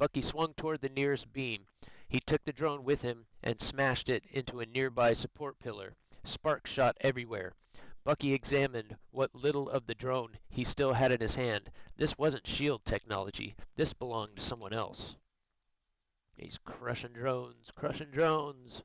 Bucky swung toward the nearest beam. He took the drone with him and smashed it into a nearby support pillar. Sparks shot everywhere. Bucky examined what little of the drone he still had in his hand. This wasn't SHIELD technology. This belonged to someone else. He's crushing drones, crushing drones.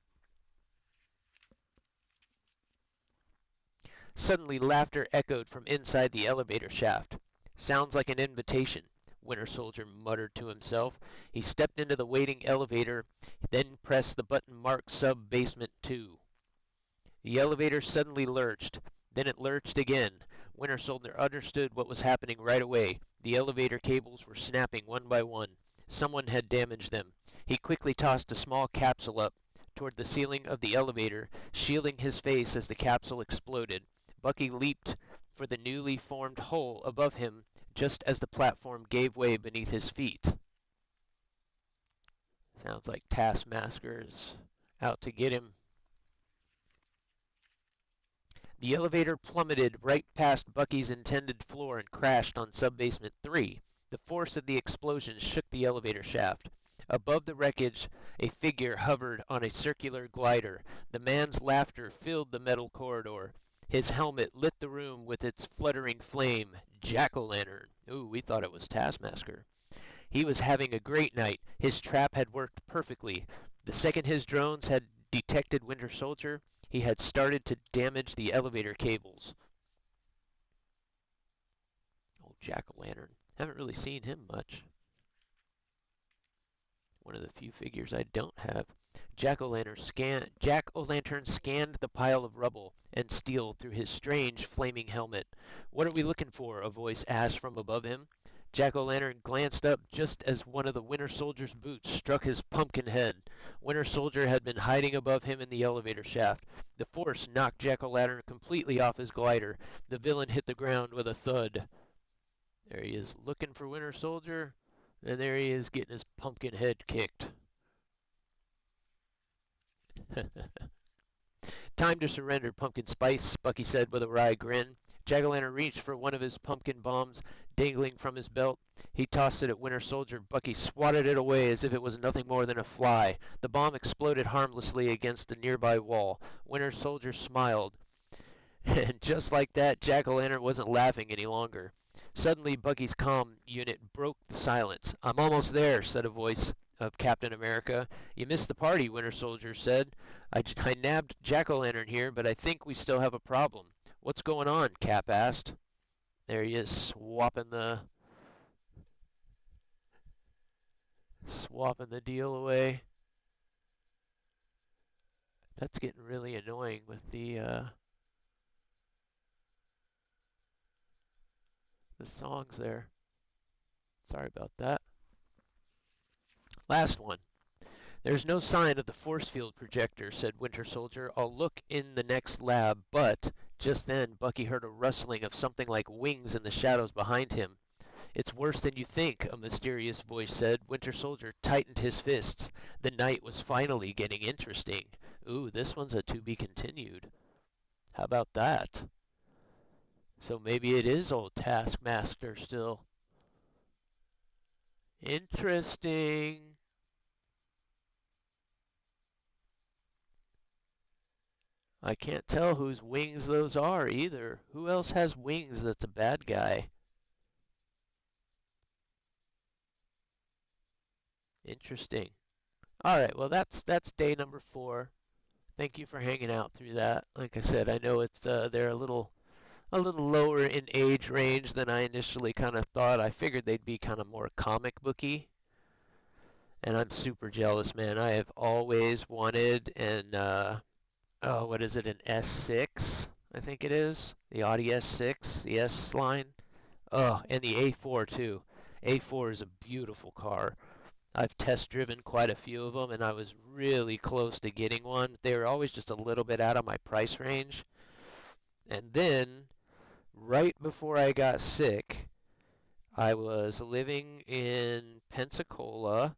Suddenly, laughter echoed from inside the elevator shaft. Sounds like an invitation, Winter Soldier muttered to himself. He stepped into the waiting elevator, then pressed the button marked Sub-Basement 2. The elevator suddenly lurched. Then it lurched again. Winter Soldier understood what was happening right away. The elevator cables were snapping one by one. Someone had damaged them. He quickly tossed a small capsule up toward the ceiling of the elevator, shielding his face as the capsule exploded. Bucky leaped for the newly formed hole above him just as the platform gave way beneath his feet. Sounds like Taskmaster's out to get him. The elevator plummeted right past Bucky's intended floor and crashed on Sub-Basement 3. The force of the explosion shook the elevator shaft. Above the wreckage, a figure hovered on a circular glider. The man's laughter filled the metal corridor. His helmet lit the room with its fluttering flame. Jack-o'-lantern. Ooh, we thought it was Taskmaster. He was having a great night. His trap had worked perfectly. The second his drones had detected Winter Soldier, he had started to damage the elevator cables. Oh, Jack-o'-lantern. Haven't really seen him much. One of the few figures I don't have. Jack-o'-lantern scanned the pile of rubble and steel through his strange flaming helmet. "What are we looking for?" a voice asked from above him. Jack-o'-lantern glanced up just as one of the Winter Soldier's boots struck his pumpkin head. Winter Soldier had been hiding above him in the elevator shaft. The force knocked Jack-o'-lantern completely off his glider. The villain hit the ground with a thud. There he is, looking for Winter Soldier. And there he is, getting his pumpkin head kicked. "Time to surrender, Pumpkin Spice," Bucky said with a wry grin. Jack-o'-lantern reached for one of his pumpkin bombs dangling from his belt. He tossed it at Winter Soldier. Bucky swatted it away as if it was nothing more than a fly. The bomb exploded harmlessly against a nearby wall. Winter Soldier smiled. And just like that, Jack-o'-lantern wasn't laughing any longer. Suddenly, Bucky's comm unit broke the silence. "I'm almost there," said a voice of Captain America. "You missed the party," Winter Soldier said. I nabbed Jack-o'-lantern here, but I think we still have a problem." "What's going on?" Cap asked. There he is, swapping the deal away. That's getting really annoying with the songs there. Sorry about that. Last one. "There's no sign of the force field projector," said Winter Soldier. "I'll look in the next lab," but just then Bucky heard a rustling of something like wings in the shadows behind him. "It's worse than you think," a mysterious voice said. Winter Soldier tightened his fists. The night was finally getting interesting. Ooh, this one's a to be continued. How about that? So maybe it is old Taskmaster still. Interesting. I can't tell whose wings those are either. Who else has wings that's a bad guy? Interesting. All right, well that's day number 4. Thank you for hanging out through that. Like I said, I know it's they're a little lower in age range than I initially kind of thought. I figured they'd be kind of more comic booky. And I'm super jealous, man. I have always wanted what is it, an S6? I think it is. The Audi S6, the S line. Oh, and the A4 too. A4 is a beautiful car. I've test driven quite a few of them, and I was really close to getting one. They were always just a little bit out of my price range. And then, right before I got sick, I was living in Pensacola,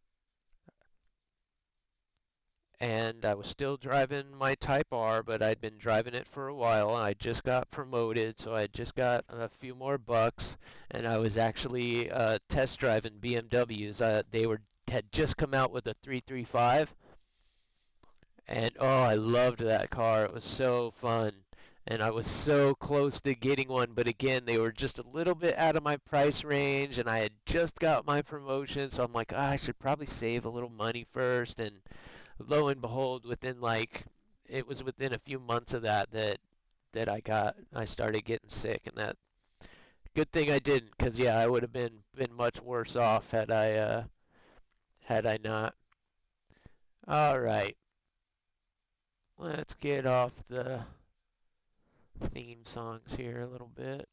and I was still driving my Type R, but I'd been driving it for a while. I just got promoted, so I just got a few more bucks, and I was actually test driving BMWs. They were had just come out with a 335, and oh, I loved that car. It was so fun. And I was so close to getting one, but again, they were just a little bit out of my price range, and I had just got my promotion, so I'm like, I should probably save a little money first. And lo and behold, it was within a few months of that I started getting sick, and that good thing I didn't, because yeah, I would have been much worse off had I not. All right, let's get off the theme songs here a little bit.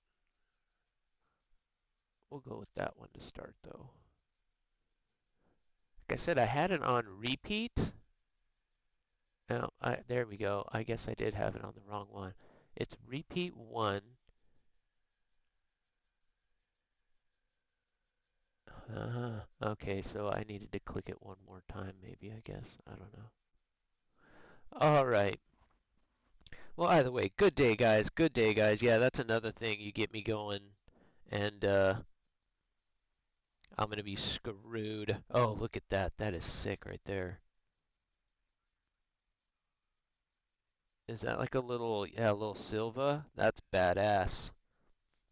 We'll go with that one to start though. Like I said, I had it on repeat. Oh, there we go. I guess I did have it on the wrong one. It's repeat one. Okay, so I needed to click it one more time, maybe, I guess. I don't know. All right. Well, either way, good day, guys. Good day, guys. Yeah, that's another thing. You get me going, and I'm gonna be screwed. Oh, look at that. That is sick right there. Is that like a little, yeah, a little Silva? That's badass.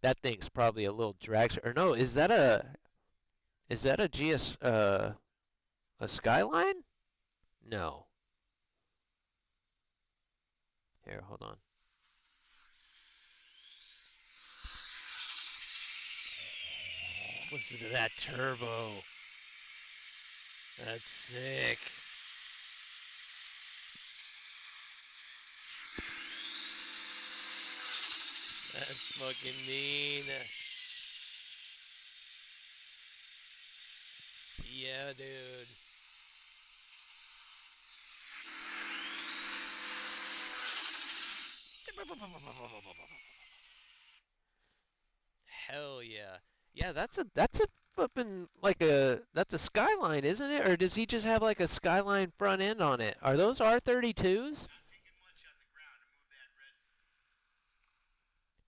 That thing's probably a little drag, or no, is that a GS, a Skyline? No. Here, hold on. Listen to that turbo. That's sick. That's fucking mean. Yeah, dude. Hell yeah. Yeah, that's a flippin' like that's a Skyline, isn't it? Or does he just have like a Skyline front end on it? Are those R32s?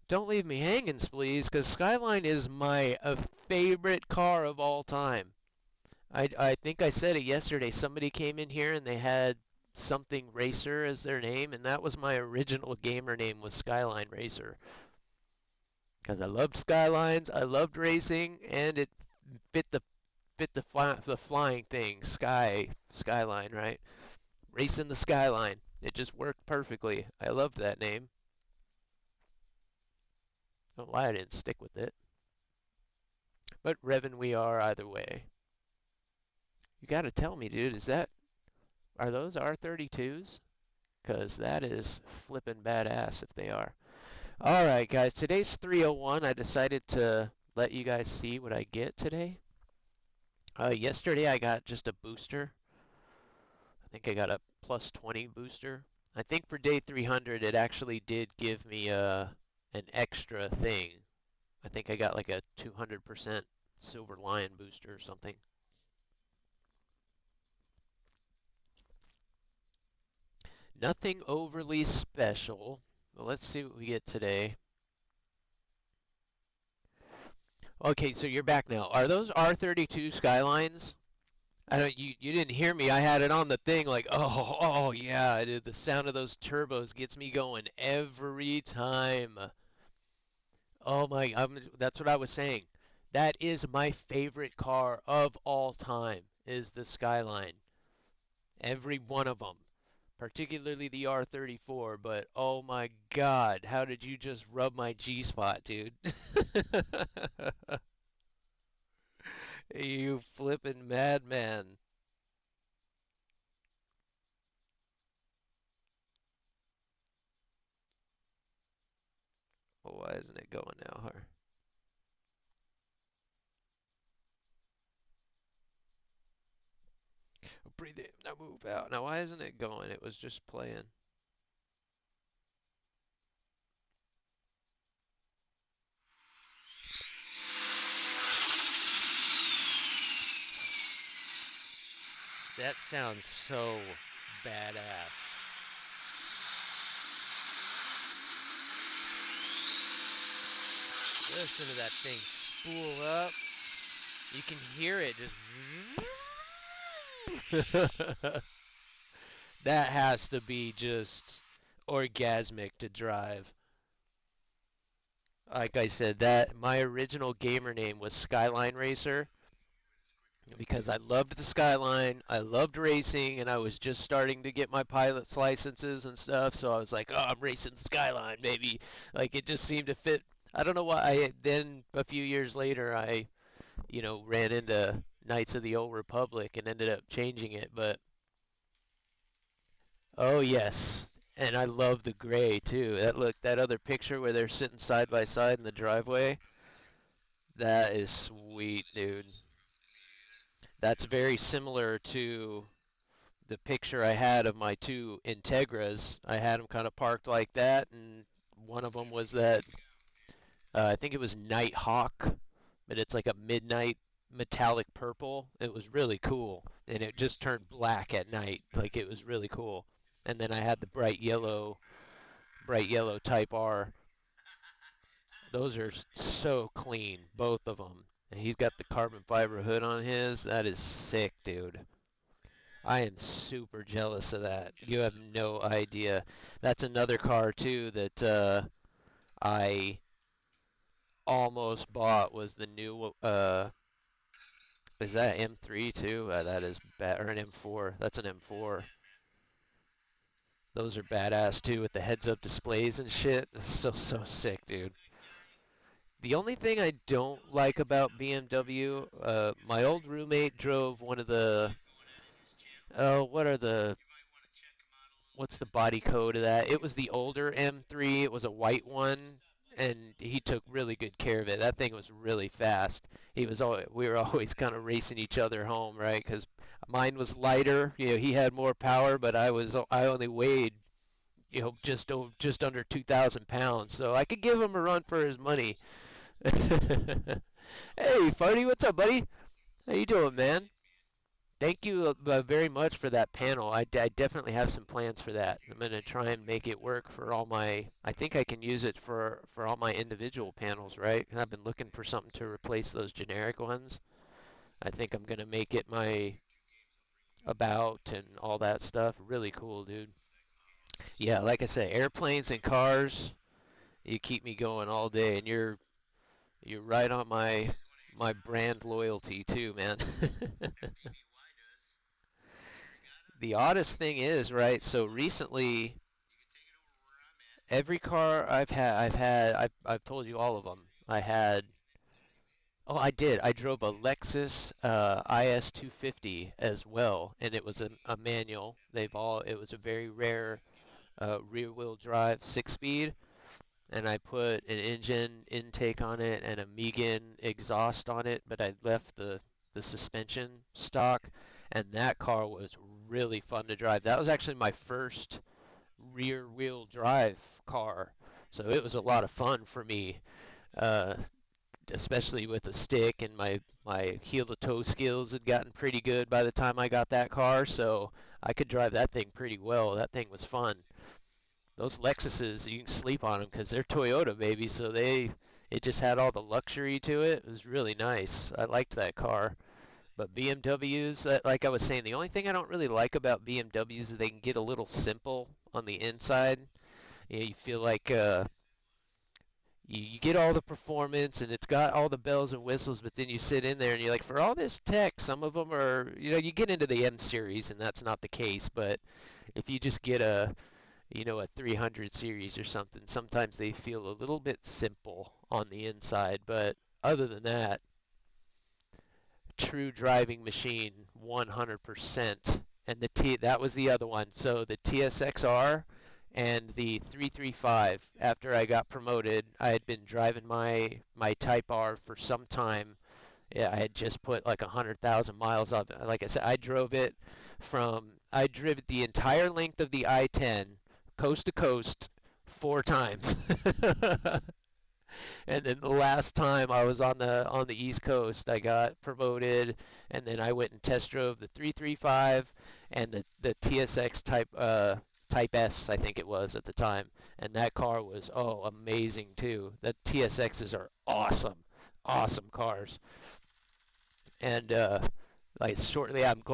Don't leave me hanging, please, because Skyline is my favorite car of all time. I think I said it yesterday. Somebody came in here and they had something Racer as their name, and that was my original gamer name was Skyline Racer. Because I loved Skylines, I loved racing, and it fit the flying thing, Skyline, right? Racing the Skyline. It just worked perfectly. I loved that name. Don't know why I didn't stick with it. But Revan we are either way. You gotta tell me, dude, are those R32s? Because that is flippin' badass if they are. Alright, guys, today's 301. I decided to let you guys see what I get today. Yesterday I got just a booster. I think I got a plus 20 booster. I think for day 300 it actually did give me an extra thing. I think I got like a 200% Silver Lion booster or something. Nothing overly special. Well, let's see what we get today. Okay, so you're back now. Are those R32 Skylines? I don't you didn't hear me. I had it on the thing like, oh yeah, dude, the sound of those turbos gets me going every time. Oh my, that's what I was saying. That is my favorite car of all time is the Skyline. Every one of them, particularly the R34, but oh my God, how did you just rub my G spot, dude? You flippin' madman. Well, why isn't it going now, huh? Breathe in, now move out. Now why isn't it going? It was just playing. That sounds so badass. Listen to that thing spool up. You can hear it just. That has to be just orgasmic to drive. Like I said, that my original gamer name was Skyline Racer because I loved the Skyline, I loved racing, and I was just starting to get my pilot's licenses and stuff. So I was like, "Oh, I'm racing the Skyline, baby!" Like it just seemed to fit. I don't know why. Then a few years later, I ran into Knights of the Old Republic and ended up changing it. But oh yes, and I love the gray too. That other picture where they're sitting side by side in the driveway. That is sweet, dude. That's very similar to the picture I had of my two Integras. I had them kind of parked like that, and one of them was that I think it was Nighthawk, but it's like a midnight metallic purple. It was really cool, and it just turned black at night. Like it was really cool. And then I had the bright yellow Type R. Those are so clean, both of them. And he's got the carbon fiber hood on his. That is sick, dude. I am super jealous of that. You have no idea. That's another car too that I almost bought was the new is that M3 too? That is bad, or an M4. That's an M4. Those are badass too with the heads-up displays and shit. It's so sick, dude. The only thing I don't like about BMW, my old roommate drove one of the oh, what's the body code of that? It was the older M3. It was a white one, and he took really good care of it. That thing was really fast. We were always kind of racing each other home, right? Because mine was lighter. He had more power, but I only weighed, just under 2,000 pounds. So I could give him a run for his money. Hey, Farty, what's up, buddy? How you doing, man? Thank you very much for that panel. I definitely have some plans for that. I'm going to try and make it work for all my. I think I can use it for all my individual panels, right? I've been looking for something to replace those generic ones. I think I'm going to make it my about and all that stuff. Really cool, dude. Yeah, like I said, airplanes and cars, you keep me going all day, and you're right on my brand loyalty too, man. The oddest thing is, right? So recently, every car I've told you all of them. Oh, I did. I drove a Lexus IS 250 as well, and it was a manual. It was a very rare rear-wheel drive six-speed, and I put an engine intake on it and a Megan exhaust on it, but I left the suspension stock, and that car was really fun to drive. That was actually my first rear wheel drive car, so it was a lot of fun for me, uh, especially with the stick, and my heel to toe skills had gotten pretty good by the time I got that car, so I could drive that thing pretty well. That thing was fun. Those Lexuses, you can sleep on them because they're Toyota, baby, so it just had all the luxury to it. It was really nice. I liked that car. But BMWs, like I was saying, the only thing I don't really like about BMWs is they can get a little simple on the inside. You feel like you get all the performance and it's got all the bells and whistles, but then you sit in there and you're like, for all this tech, some of them are, you get into the M series and that's not the case. But if you just get a 300 series or something, sometimes they feel a little bit simple on the inside. But other than that, true driving machine 100%. And that was the other one. So the TSXR and the 335, after I got promoted, I had been driving my Type R for some time. Yeah, I had just put like 100,000 miles on it. Like I said, I drove the entire length of the I-10 coast to coast 4 times. And then the last time I was on the East Coast, I got promoted, and then I went and test drove the 335 and the TSX Type S, I think it was at the time, and that car was amazing too. The TSXs are awesome, awesome cars, and like shortly I'm